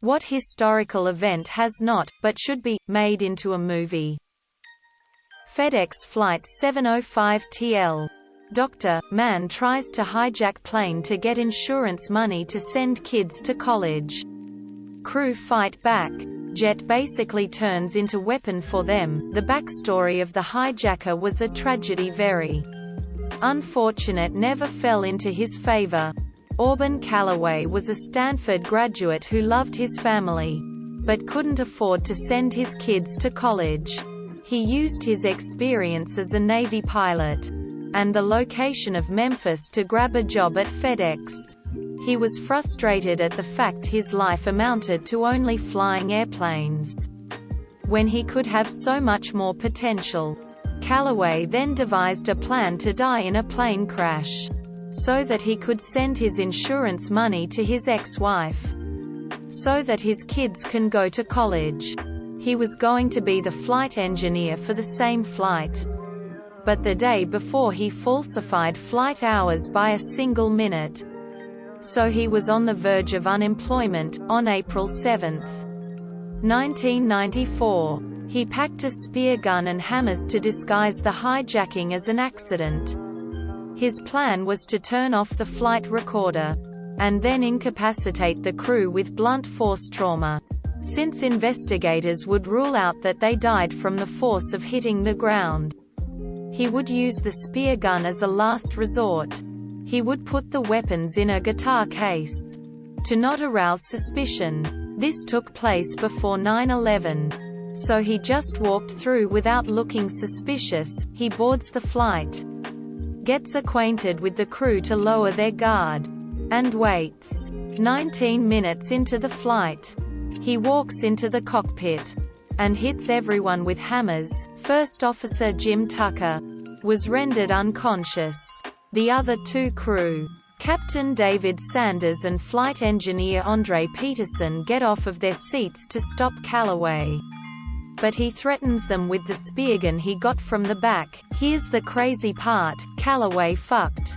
What historical event has not, but should be, made into a movie? FedEx Flight 705 TL. Doctor, man tries to hijack plane to get insurance money to send kids to college. Crew fight back. Jet basically turns into weapon for them. The backstory of the hijacker was a tragedy very unfortunate, never fell into his favor. Auburn Calloway was a Stanford graduate who loved his family, but couldn't afford to send his kids to college. He used his experience as a Navy pilot and the location of Memphis to grab a job at FedEx. He was frustrated at the fact his life amounted to only flying airplanes, when he could have so much more potential. Calloway then devised a plan to die in a plane crash, so that he could send his insurance money to his ex-wife, so that his kids can go to college. He was going to be the flight engineer for the same flight, but the day before he falsified flight hours by a single minute. So he was on the verge of unemployment. On April 7, 1994, he packed a spear gun and hammers to disguise the hijacking as an accident. His plan was to turn off the flight recorder, and then incapacitate the crew with blunt force trauma, since investigators would rule out that they died from the force of hitting the ground. He would use the spear gun as a last resort. He would put the weapons in a guitar case, to not arouse suspicion. This took place before 9/11. So he just walked through without looking suspicious. He boards the flight, gets acquainted with the crew to lower their guard, and waits. 19 minutes into the flight, he walks into the cockpit and hits everyone with hammers. First Officer Jim Tucker was rendered unconscious. The other two crew, Captain David Sanders and flight engineer Andre Peterson, get off of their seats to stop Calloway, but he threatens them with the speargun he got from the back. Here's the crazy part: Calloway fucked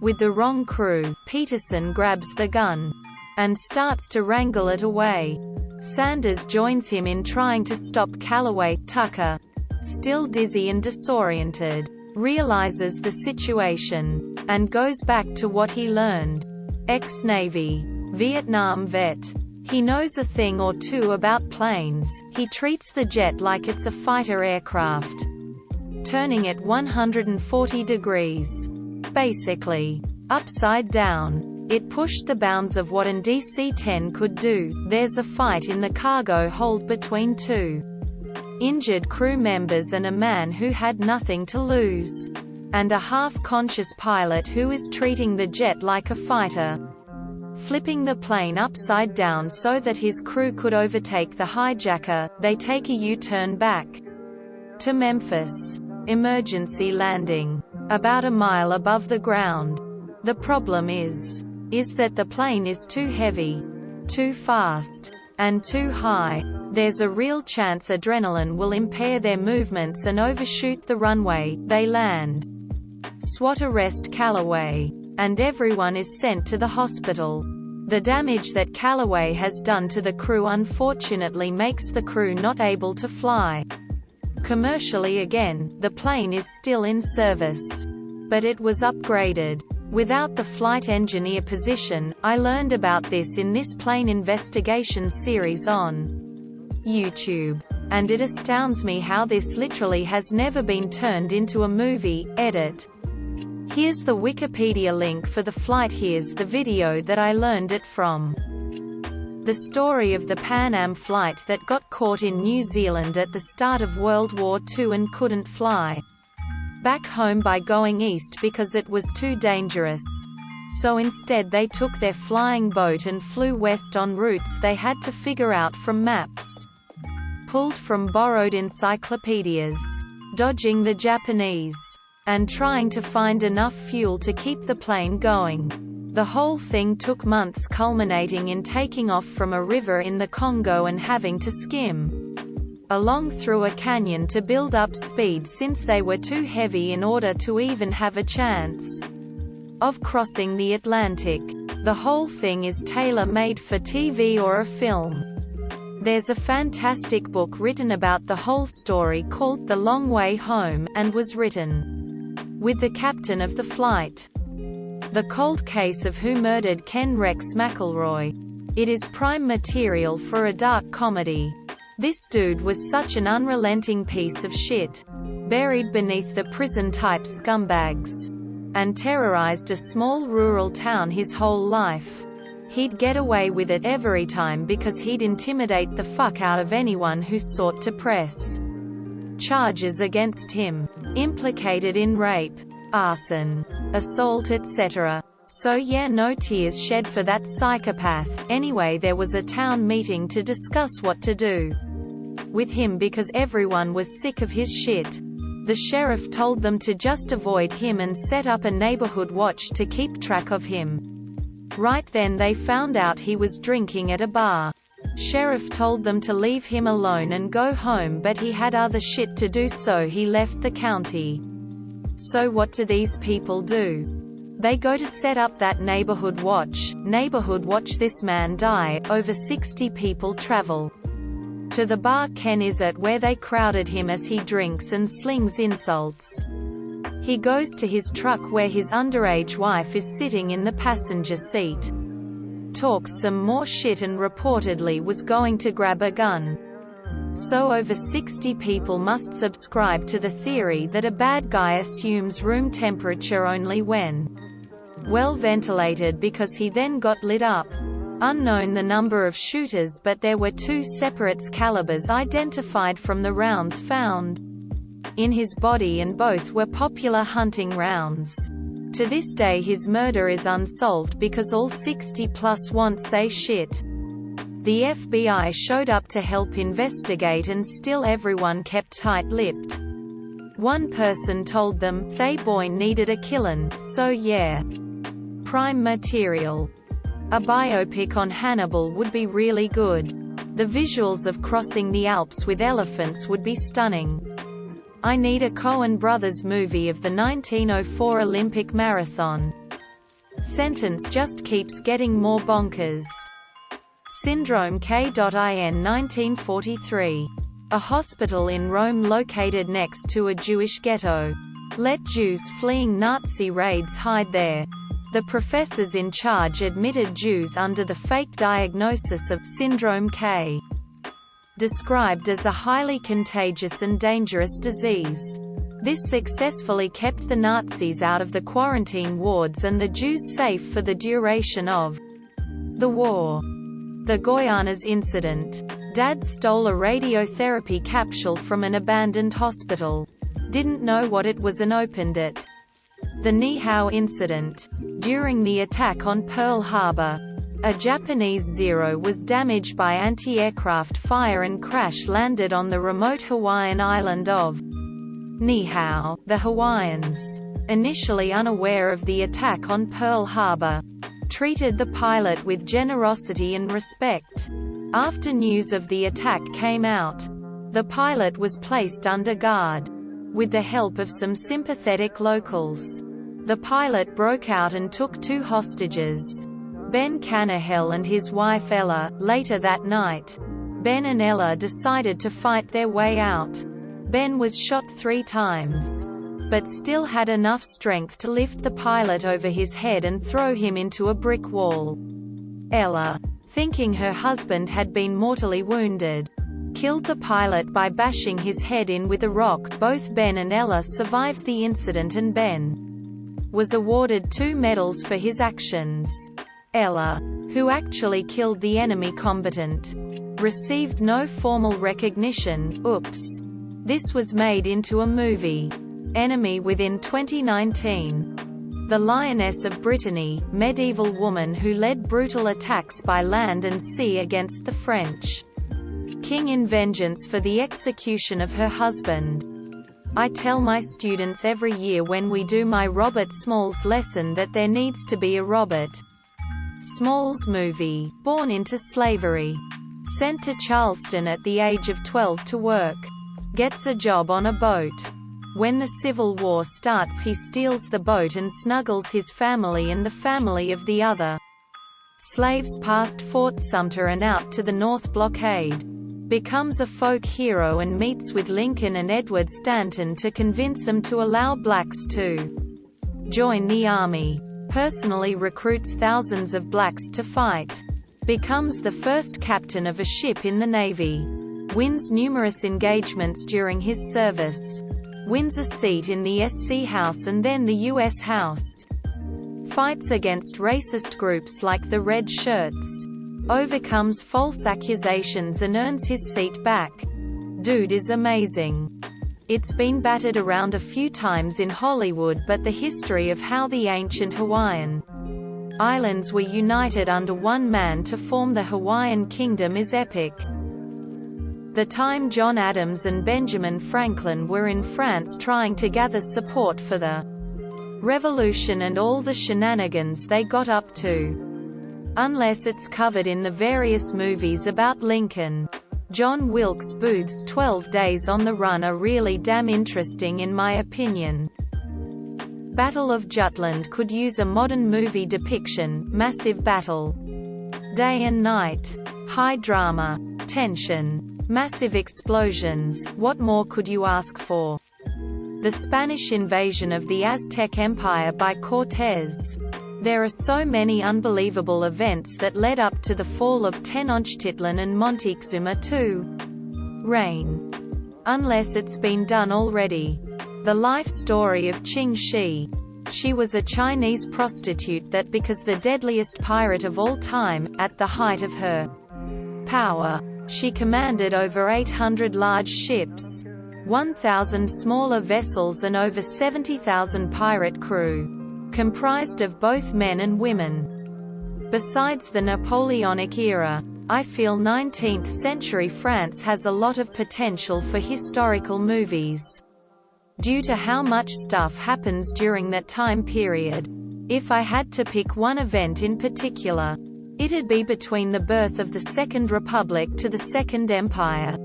with the wrong crew. Peterson grabs the gun and starts to wrangle it away. Sanders joins him in trying to stop Calloway. Tucker, still dizzy and disoriented, realizes the situation, and goes back to what he learned. Ex-Navy, Vietnam vet. He knows a thing or two about planes. He treats the jet like it's a fighter aircraft, turning it 140 degrees. Basically, upside down. It pushed the bounds of what an DC-10 could do. There's a fight in the cargo hold between two injured crew members and a man who had nothing to lose, and a half-conscious pilot who is treating the jet like a fighter, flipping the plane upside down so that his crew could overtake the hijacker. They take a U-turn back to Memphis. Emergency landing, about a mile above the ground. The problem is that the plane is too heavy, too fast, and too high. There's a real chance adrenaline will impair their movements and overshoot the runway. They land. SWAT arrest Calloway, and everyone is sent to the hospital. The damage that Calloway has done to the crew unfortunately makes the crew not able to fly commercially again. The plane is still in service, but it was upgraded without the flight engineer position. I learned about this in this plane investigation series on YouTube, and it astounds me how this literally has never been turned into a movie. Edit. Here's the Wikipedia link for the flight. Here's the video that I learned it from. The story of the Pan Am flight that got caught in New Zealand at the start of World War II and couldn't fly back home by going east because it was too dangerous. So instead they took their flying boat and flew west on routes they had to figure out from maps pulled from borrowed encyclopedias, dodging the Japanese, and trying to find enough fuel to keep the plane going. The whole thing took months, culminating in taking off from a river in the Congo and having to skim along through a canyon to build up speed since they were too heavy in order to even have a chance of crossing the Atlantic. The whole thing is tailor-made for TV or a film. There's a fantastic book written about the whole story called The Long Way Home, and was written with the captain of the flight. The Cold Case of Who Murdered Ken Rex McElroy. It is prime material for a dark comedy. This dude was such an unrelenting piece of shit. Buried beneath the prison-type scumbags. And terrorized a small rural town his whole life. He'd get away with it every time because he'd intimidate the fuck out of anyone who sought to press charges against him. Implicated in rape, arson, assault, etc. So yeah, no tears shed for that psychopath. Anyway, there was a town meeting to discuss what to do with him because everyone was sick of his shit. The sheriff told them to just avoid him and set up a neighborhood watch to keep track of him. Right then they found out he was drinking at a bar. Sheriff told them to leave him alone and go home, but he had other shit to do, so he left the county. So what do these people do? They go to set up that neighborhood watch. This man die. Over 60 people travel to the bar Ken is at, where they crowded him as he drinks and slings insults. He goes to his truck where his underage wife is sitting in the passenger seat. Talks some more shit and reportedly was going to grab a gun. So over 60 people must subscribe to the theory that a bad guy assumes room temperature only when well ventilated, because he then got lit up. Unknown the number of shooters, but there were 2 separate calibers identified from the rounds found in his body, and both were popular hunting rounds. To this day his murder is unsolved because all 60 plus won't say shit. The FBI showed up to help investigate and still everyone kept tight-lipped. One person told them, "They boy needed a killin', so yeah." Prime material. A biopic on Hannibal would be really good. The visuals of crossing the Alps with elephants would be stunning. I need a Coen Brothers movie of the 1904 Olympic Marathon. Sentence just keeps getting more bonkers. Syndrome K.In 1943. A hospital in Rome located next to a Jewish ghetto. Let Jews fleeing Nazi raids hide there. The professors in charge admitted Jews under the fake diagnosis of Syndrome K, described as a highly contagious and dangerous disease. This successfully kept the Nazis out of the quarantine wards and the Jews safe for the duration of the war. The Goianas incident. Dad stole a radiotherapy capsule from an abandoned hospital. Didn't know what it was and opened it. The Nihao incident. During the attack on Pearl Harbor, a Japanese Zero was damaged by anti-aircraft fire and crash-landed on the remote Hawaiian island of Nihao. The Hawaiians, initially unaware of the attack on Pearl Harbor, treated the pilot with generosity and respect. After news of the attack came out, the pilot was placed under guard. With the help of some sympathetic locals, the pilot broke out and took 2 hostages. Ben Canahel and his wife Ella. Later that night, Ben and Ella decided to fight their way out. Ben was shot 3 times, but still had enough strength to lift the pilot over his head and throw him into a brick wall. Ella, thinking her husband had been mortally wounded, killed the pilot by bashing his head in with a rock. Both Ben and Ella survived the incident, and Ben was awarded 2 medals for his actions. Ella, who actually killed the enemy combatant, received no formal recognition. Oops. This was made into a movie, Enemy Within 2019. The Lioness of Brittany, medieval woman who led brutal attacks by land and sea against the French king in vengeance for the execution of her husband. I tell my students every year when we do my Robert Smalls lesson that there needs to be a Robert Smalls movie. Born into slavery, sent to Charleston at the age of 12 to work, gets a job on a boat. When the Civil War starts, he steals the boat and snuggles his family and the family of the other slaves past Fort Sumter and out to the North Blockade. Becomes a folk hero and meets with Lincoln and Edward Stanton to convince them to allow blacks to join the army. Personally recruits thousands of blacks to fight. Becomes the first captain of a ship in the Navy. Wins numerous engagements during his service. Wins a seat in the SC House and then the US House. Fights against racist groups like the Red Shirts. Overcomes false accusations and earns his seat back. Dude is amazing. It's been battered around a few times in Hollywood, but the history of how the ancient Hawaiian islands were united under one man to form the Hawaiian Kingdom is epic. The time John Adams and Benjamin Franklin were in France trying to gather support for the revolution and all the shenanigans they got up to. Unless it's covered in the various movies about Lincoln. John Wilkes Booth's 12 Days on the Run are really damn interesting in my opinion. Battle of Jutland could use a modern movie depiction. Massive battle. Day and night. High drama. Tension. Massive explosions. What more could you ask for? The Spanish invasion of the Aztec Empire by Cortés. There are so many unbelievable events that led up to the fall of Tenochtitlan and Montezuma to reign. Unless it's been done already. The life story of Qing Shi. She was a Chinese prostitute that because the deadliest pirate of all time, at the height of her power. She commanded over 800 large ships, 1,000 smaller vessels and over 70,000 pirate crew. Comprised of both men and women. Besides the Napoleonic era, I feel 19th century France has a lot of potential for historical movies. Due to how much stuff happens during that time period. If I had to pick one event in particular, it'd be between the birth of the Second Republic to the Second Empire.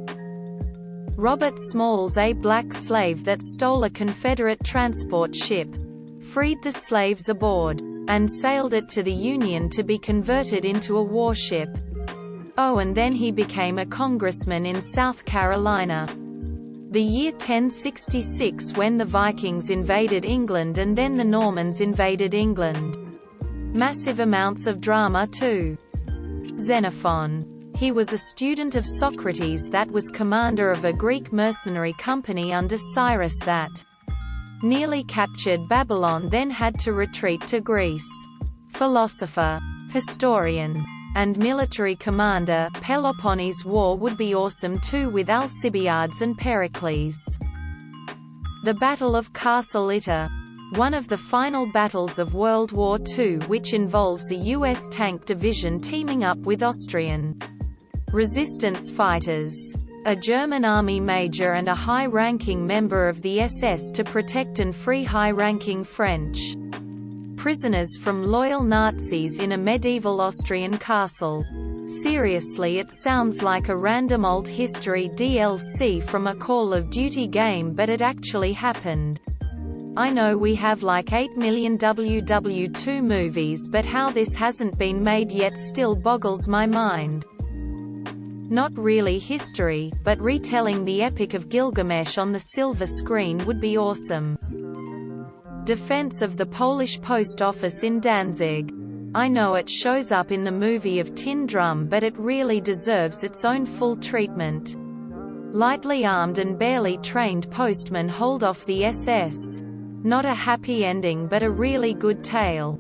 Robert Smalls, a black slave that stole a Confederate transport ship, freed the slaves aboard, and sailed it to the Union to be converted into a warship. Oh, and then he became a congressman in South Carolina. The year 1066 when the Vikings invaded England and then the Normans invaded England. Massive amounts of drama too. Xenophon. He was a student of Socrates that was commander of a Greek mercenary company under Cyrus that nearly captured Babylon, then had to retreat to Greece. Philosopher, historian, and military commander. Peloponnese War would be awesome too with Alcibiades and Pericles. The Battle of Castle Itter. One of the final battles of World War II, which involves a U.S. tank division teaming up with Austrian resistance fighters, a German army major and a high-ranking member of the SS to protect and free high-ranking French prisoners from loyal Nazis in a medieval Austrian castle. Seriously, it sounds like a random old history DLC from a Call of Duty game, but it actually happened. I know we have like 8 million WW2 movies, but how this hasn't been made yet still boggles my mind. Not really history, but retelling the Epic of Gilgamesh on the silver screen would be awesome. Defense of the Polish post office in Danzig. I know it shows up in the movie of Tin Drum, but it really deserves its own full treatment. Lightly armed and barely trained postmen hold off the SS. Not a happy ending but a really good tale.